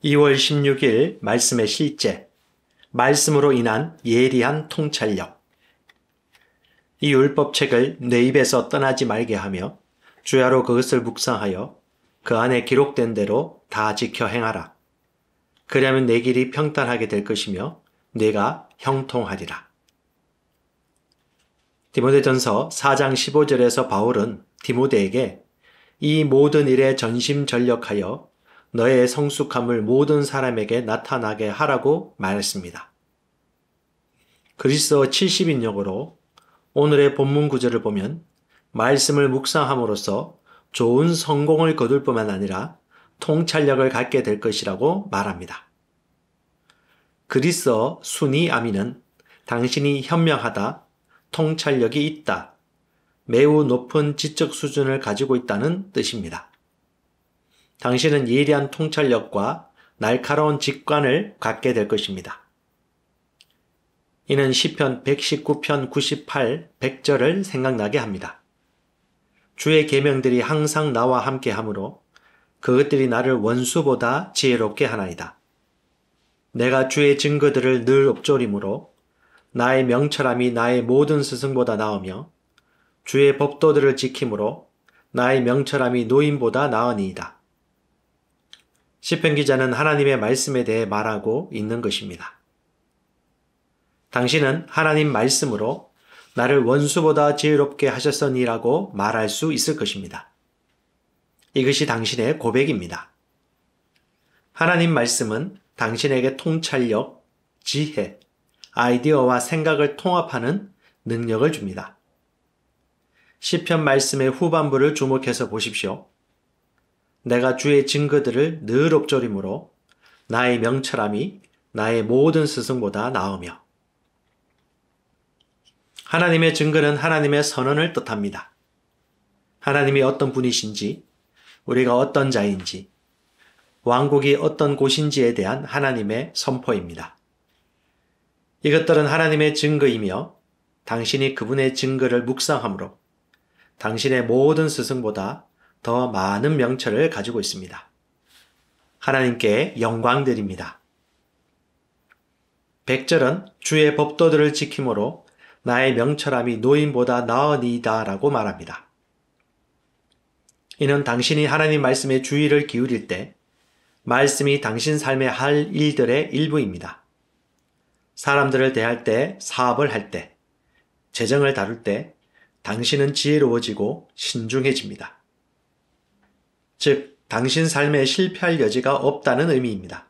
2월 16일 말씀의 실제, 말씀으로 인한 예리한 통찰력. 이 율법책을 내 입에서 떠나지 말게 하며 주야로 그것을 묵상하여 그 안에 기록된 대로 다 지켜 행하라. 그리하면 내 길이 평탄하게 될 것이며 내가 형통하리라. 디모데전서 4장 15절에서 바울은 디모데에게 이 모든 일에 전심전력하여 너의 성숙함을 모든 사람에게 나타나게 하라고 말했습니다. 그리스도 70인역으로 오늘의 본문 구절을 보면 말씀을 묵상함으로써 좋은 성공을 거둘 뿐만 아니라 통찰력을 갖게 될 것이라고 말합니다. 그리스어 순이 아미는 당신이 현명하다, 통찰력이 있다, 매우 높은 지적 수준을 가지고 있다는 뜻입니다. 당신은 예리한 통찰력과 날카로운 직관을 갖게 될 것입니다. 이는 시편 119편 98, 100절을 생각나게 합니다. 주의 계명들이 항상 나와 함께 하므로 그것들이 나를 원수보다 지혜롭게 하나이다. 내가 주의 증거들을 늘 읊조림으로 나의 명철함이 나의 모든 스승보다 나으며 주의 법도들을 지킴으로 나의 명철함이 노인보다 나으니이다. 시편 기자는 하나님의 말씀에 대해 말하고 있는 것입니다. 당신은 하나님 말씀으로 나를 원수보다 지혜롭게 하셨으니라고 말할 수 있을 것입니다. 이것이 당신의 고백입니다. 하나님 말씀은 당신에게 통찰력, 지혜, 아이디어와 생각을 통합하는 능력을 줍니다. 시편 말씀의 후반부를 주목해서 보십시오. 내가 주의 증거들을 늘 읊조림으로 나의 명철함이 나의 모든 스승보다 나으며. 하나님의 증거는 하나님의 선언을 뜻합니다. 하나님이 어떤 분이신지, 우리가 어떤 자인지, 왕국이 어떤 곳인지에 대한 하나님의 선포입니다. 이것들은 하나님의 증거이며 당신이 그분의 증거를 묵상함으로 당신의 모든 스승보다 더 많은 명철을 가지고 있습니다. 하나님께 영광 드립니다. 100절은 주의 법도들을 지킴으로 나의 명철함이 노인보다 나으니이다 라고 말합니다. 이는 당신이 하나님 말씀에 주의를 기울일 때 말씀이 당신 삶에 할 일들의 일부입니다. 사람들을 대할 때, 사업을 할 때, 재정을 다룰 때 당신은 지혜로워지고 신중해집니다. 즉, 당신 삶에 실패할 여지가 없다는 의미입니다.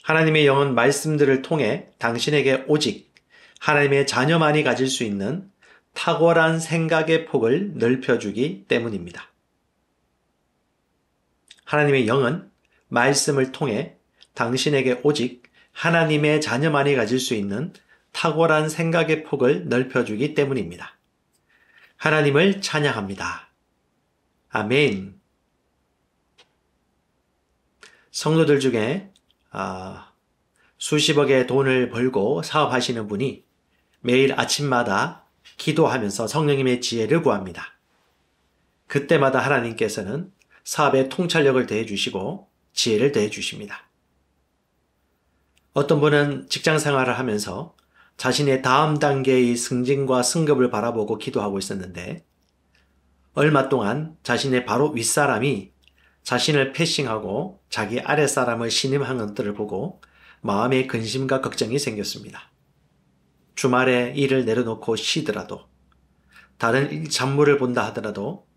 하나님의 영은 말씀들을 통해 당신에게 오직 하나님의 자녀만이 가질 수 있는 탁월한 생각의 폭을 넓혀주기 때문입니다. 하나님의 영은 말씀을 통해 당신에게 오직 하나님의 자녀만이 가질 수 있는 탁월한 생각의 폭을 넓혀주기 때문입니다. 하나님을 찬양합니다. 아멘. 성도들 중에 수십억의 돈을 벌고 사업하시는 분이 매일 아침마다 기도하면서 성령님의 지혜를 구합니다. 그때마다 하나님께서는 사업에 통찰력을 더해주시고 지혜를 더해주십니다. 어떤 분은 직장 생활을 하면서 자신의 다음 단계의 승진과 승급을 바라보고 기도하고 있었는데 얼마 동안 자신의 바로 윗사람이 자신을 패싱하고 자기 아랫사람을 신임한 것들을 보고 마음에 근심과 걱정이 생겼습니다. 주말에 일을 내려놓고 쉬더라도 다른 잡무를 본다 하더라도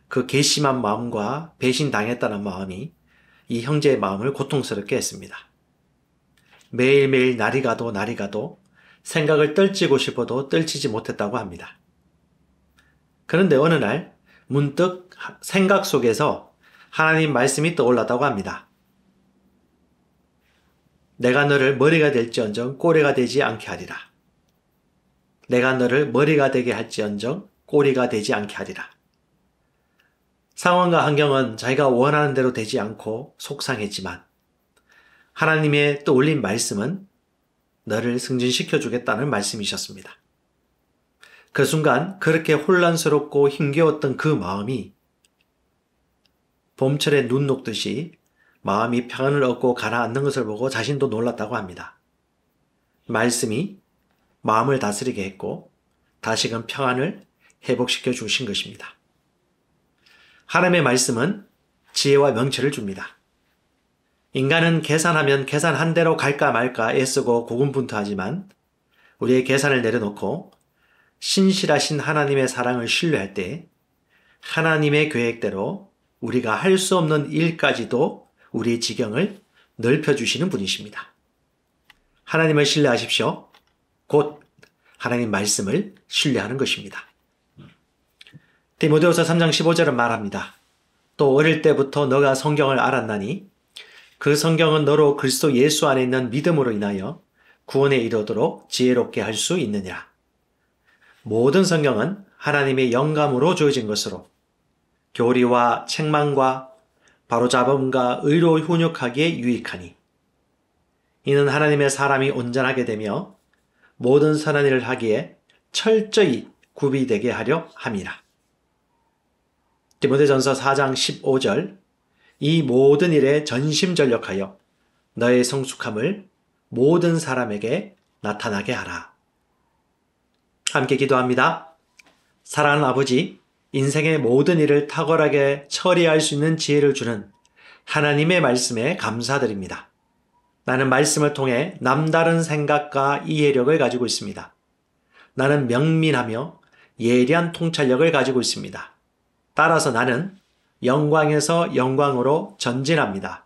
그 괘씸한 마음과 배신당했다는 마음이 이 형제의 마음을 고통스럽게 했습니다. 매일매일 날이 가도 생각을 떨치고 싶어도 떨치지 못했다고 합니다. 그런데 어느 날 문득 생각 속에서 하나님 말씀이 떠올랐다고 합니다. 내가 너를 머리가 될지언정 꼬리가 되지 않게 하리라. 내가 너를 머리가 되게 할지언정 꼬리가 되지 않게 하리라. 상황과 환경은 자기가 원하는 대로 되지 않고 속상했지만 하나님의 떠올린 말씀은 너를 승진시켜 주겠다는 말씀이셨습니다. 그 순간 그렇게 혼란스럽고 힘겨웠던 그 마음이 봄철에 눈 녹듯이 마음이 평안을 얻고 가라앉는 것을 보고 자신도 놀랐다고 합니다. 말씀이 마음을 다스리게 했고 다시금 평안을 회복시켜 주신 것입니다. 하나님의 말씀은 지혜와 명철을 줍니다. 인간은 계산하면 계산한 대로 갈까 말까 애쓰고 고군분투하지만 우리의 계산을 내려놓고 신실하신 하나님의 사랑을 신뢰할 때 하나님의 계획대로 우리가 할 수 없는 일까지도 우리의 지경을 넓혀주시는 분이십니다. 하나님을 신뢰하십시오. 곧 하나님 말씀을 신뢰하는 것입니다. 디모데후서 3장 15절은 말합니다. 또 어릴 때부터 너가 성경을 알았나니 그 성경은 너로 그리스도 예수 안에 있는 믿음으로 인하여 구원에 이르도록 지혜롭게 할 수 있느니라. 모든 성경은 하나님의 영감으로 주어진 것으로 교리와 책망과 바로잡음과 의로 훈육하기에 유익하니 이는 하나님의 사람이 온전하게 되며 모든 선한 일을 하기에 철저히 구비되게 하려 함이라. 디모데전서 4장 15절 이 모든 일에 전심전력하여 너의 성숙함을 모든 사람에게 나타나게 하라. 함께 기도합니다. 사랑하는 아버지, 인생의 모든 일을 탁월하게 처리할 수 있는 지혜를 주는 하나님의 말씀에 감사드립니다. 나는 말씀을 통해 남다른 생각과 이해력을 가지고 있습니다. 나는 명민하며 예리한 통찰력을 가지고 있습니다. 따라서 나는 영광에서 영광으로 전진합니다.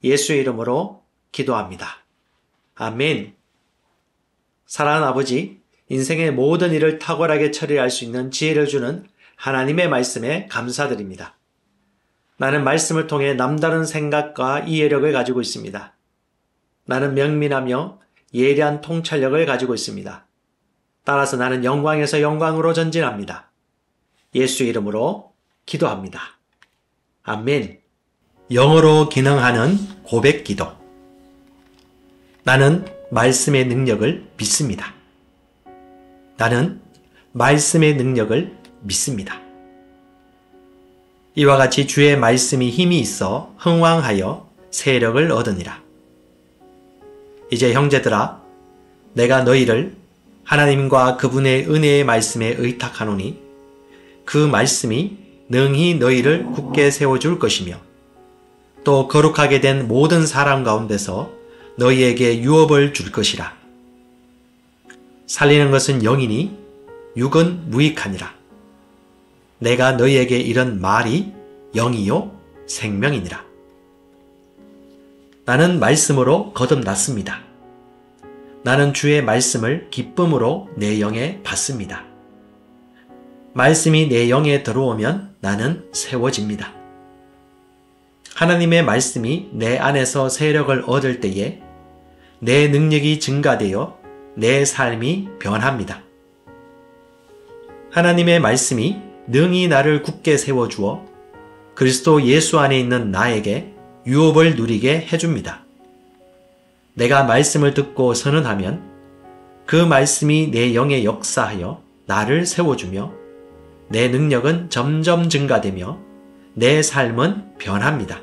예수의 이름으로 기도합니다. 아멘. 사랑하는 아버지, 인생의 모든 일을 탁월하게 처리할 수 있는 지혜를 주는 하나님의 말씀에 감사드립니다. 나는 말씀을 통해 남다른 생각과 이해력을 가지고 있습니다. 나는 명민하며 예리한 통찰력을 가지고 있습니다. 따라서 나는 영광에서 영광으로 전진합니다. 예수의 이름으로 기도합니다. 아멘. 영어로 기능하는 고백 기도. 나는 말씀의 능력을 믿습니다. 나는 말씀의 능력을 믿습니다. 이와 같이 주의 말씀이 힘이 있어 흥왕하여 세력을 얻으니라. 이제 형제들아, 내가 너희를 하나님과 그분의 은혜의 말씀에 의탁하노니 그 말씀이 능히 너희를 굳게 세워줄 것이며 또 거룩하게 된 모든 사람 가운데서 너희에게 유업을 줄 것이라. 살리는 것은 영이니 육은 무익하니라. 내가 너희에게 이런 말이 영이요 생명이니라. 나는 말씀으로 거듭났습니다. 나는 주의 말씀을 기쁨으로 내 영에 받습니다. 말씀이 내 영에 들어오면 나는 세워집니다. 하나님의 말씀이 내 안에서 세력을 얻을 때에 내 능력이 증가되어 내 삶이 변합니다. 하나님의 말씀이 능히 나를 굳게 세워주어 그리스도 예수 안에 있는 나에게 유업을 누리게 해줍니다. 내가 말씀을 듣고 선언하면 그 말씀이 내 영에 역사하여 나를 세워주며 내 능력은 점점 증가되며 내 삶은 변합니다.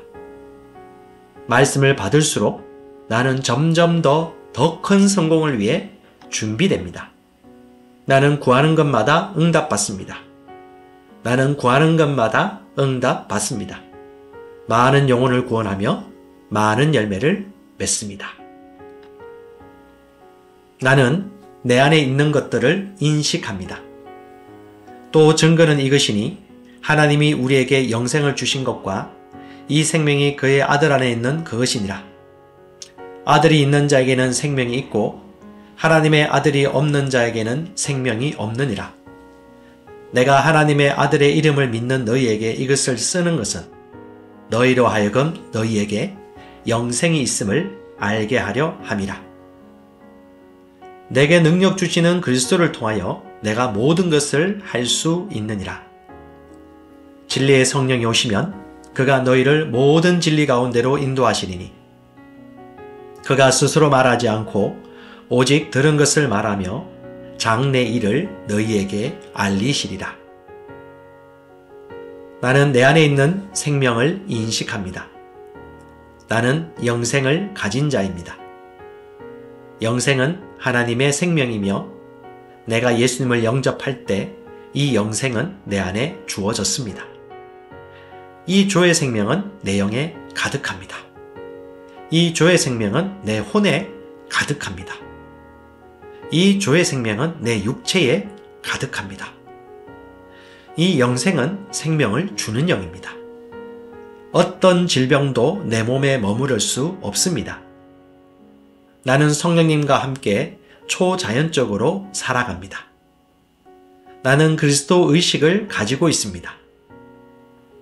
말씀을 받을수록 나는 점점 더 큰 성공을 위해 준비됩니다. 나는 구하는 것마다 응답받습니다. 나는 구하는 것마다 응답받습니다. 많은 영혼을 구원하며 많은 열매를 맺습니다. 나는 내 안에 있는 것들을 인식합니다. 또 증거는 이것이니 하나님이 우리에게 영생을 주신 것과 이 생명이 그의 아들 안에 있는 그것이니라. 아들이 있는 자에게는 생명이 있고 하나님의 아들이 없는 자에게는 생명이 없느니라. 내가 하나님의 아들의 이름을 믿는 너희에게 이것을 쓰는 것은 너희로 하여금 너희에게 영생이 있음을 알게 하려 함이라. 내게 능력 주시는 그리스도를 통하여 내가 모든 것을 할 수 있느니라. 진리의 성령이 오시면 그가 너희를 모든 진리 가운데로 인도하시리니 그가 스스로 말하지 않고 오직 들은 것을 말하며 장래 일을 너희에게 알리시리라. 나는 내 안에 있는 생명을 인식합니다. 나는 영생을 가진 자입니다. 영생은 하나님의 생명이며 내가 예수님을 영접할 때 이 영생은 내 안에 주어졌습니다. 이 조의 생명은 내 영에 가득합니다. 이 조의 생명은 내 혼에 가득합니다. 이 조의 생명은 내 육체에 가득합니다. 이 영생은 생명을 주는 영입니다. 어떤 질병도 내 몸에 머무를 수 없습니다. 나는 성령님과 함께 초자연적으로 살아갑니다. 나는 그리스도 의식을 가지고 있습니다.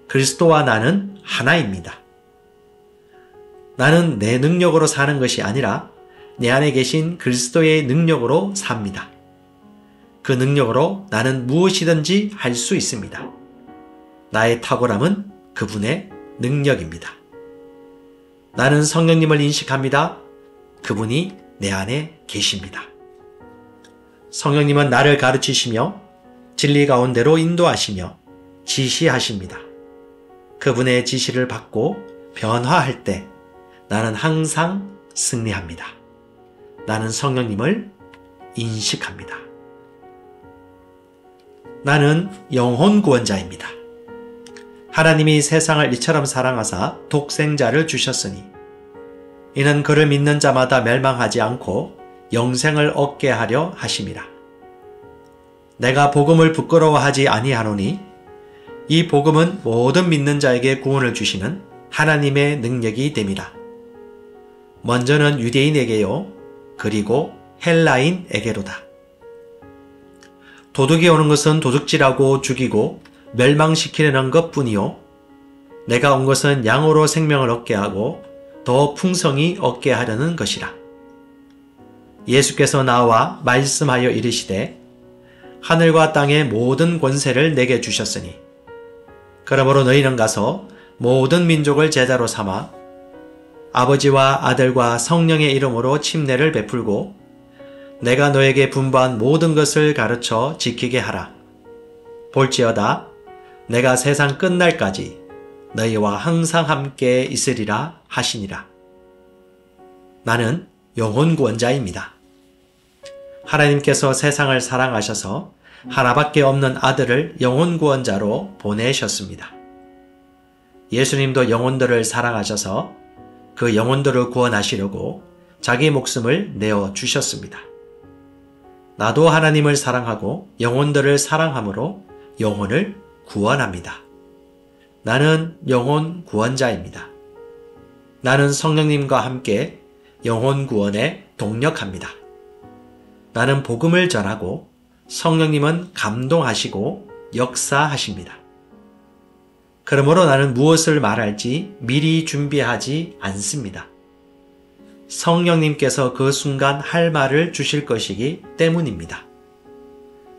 그리스도와 나는 하나입니다. 나는 내 능력으로 사는 것이 아니라 내 안에 계신 그리스도의 능력으로 삽니다. 그 능력으로 나는 무엇이든지 할 수 있습니다. 나의 탁월함은 그분의 능력입니다. 나는 성령님을 인식합니다. 그분이 내 안에 계십니다. 성령님은 나를 가르치시며 진리 가운데로 인도하시며 지시하십니다. 그분의 지시를 받고 변화할 때 나는 항상 승리합니다. 나는 성령님을 인식합니다. 나는 영혼 구원자입니다. 하나님이 세상을 이처럼 사랑하사 독생자를 주셨으니 이는 그를 믿는 자마다 멸망하지 않고 영생을 얻게 하려 하심이라. 내가 복음을 부끄러워하지 아니하노니 이 복음은 모든 믿는 자에게 구원을 주시는 하나님의 능력이 됨이라. 먼저는 유대인에게요, 그리고 헬라인에게로다. 도둑이 오는 것은 도둑질하고 죽이고 멸망시키려는 것뿐이요, 내가 온 것은 양으로 생명을 얻게 하고 더 풍성히 얻게 하려는 것이라. 예수께서 나와 말씀하여 이르시되 하늘과 땅의 모든 권세를 내게 주셨으니 그러므로 너희는 가서 모든 민족을 제자로 삼아 아버지와 아들과 성령의 이름으로 침례를 베풀고 내가 너에게 분부한 모든 것을 가르쳐 지키게 하라. 볼지어다 내가 세상 끝날까지 너희와 항상 함께 있으리라 하시니라. 나는 영혼 구원자입니다. 하나님께서 세상을 사랑하셔서 하나밖에 없는 아들을 영혼 구원자로 보내셨습니다. 예수님도 영혼들을 사랑하셔서 그 영혼들을 구원하시려고 자기 목숨을 내어 주셨습니다. 나도 하나님을 사랑하고 영혼들을 사랑함으로 영혼을 구원합니다. 나는 영혼 구원자입니다. 나는 성령님과 함께 영혼 구원에 동력합니다. 나는 복음을 전하고 성령님은 감동하시고 역사하십니다. 그러므로 나는 무엇을 말할지 미리 준비하지 않습니다. 성령님께서 그 순간 할 말을 주실 것이기 때문입니다.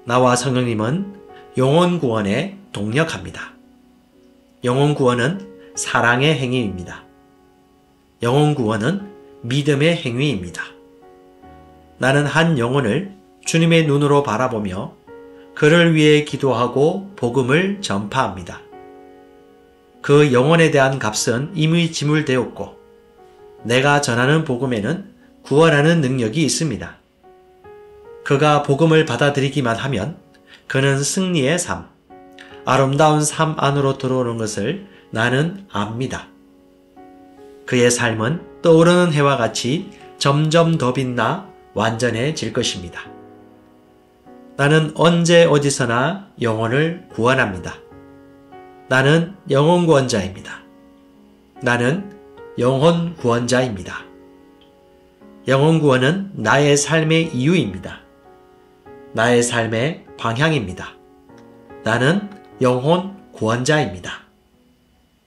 나와 성령님은 영혼 구원에 동력합니다. 영혼 구원은 사랑의 행위입니다. 영혼 구원은 믿음의 행위입니다. 나는 한 영혼을 주님의 눈으로 바라보며 그를 위해 기도하고 복음을 전파합니다. 그 영혼에 대한 값은 이미 지불되었고 내가 전하는 복음에는 구원하는 능력이 있습니다. 그가 복음을 받아들이기만 하면 그는 승리의 삶, 아름다운 삶 안으로 들어오는 것을 나는 압니다. 그의 삶은 떠오르는 해와 같이 점점 더 빛나 완전해질 것입니다. 나는 언제 어디서나 영혼을 구원합니다. 나는 영혼 구원자입니다. 나는 영혼 구원자입니다. 영혼 구원은 나의 삶의 이유입니다. 나의 삶의 방향입니다. 나는 영혼 구원자입니다.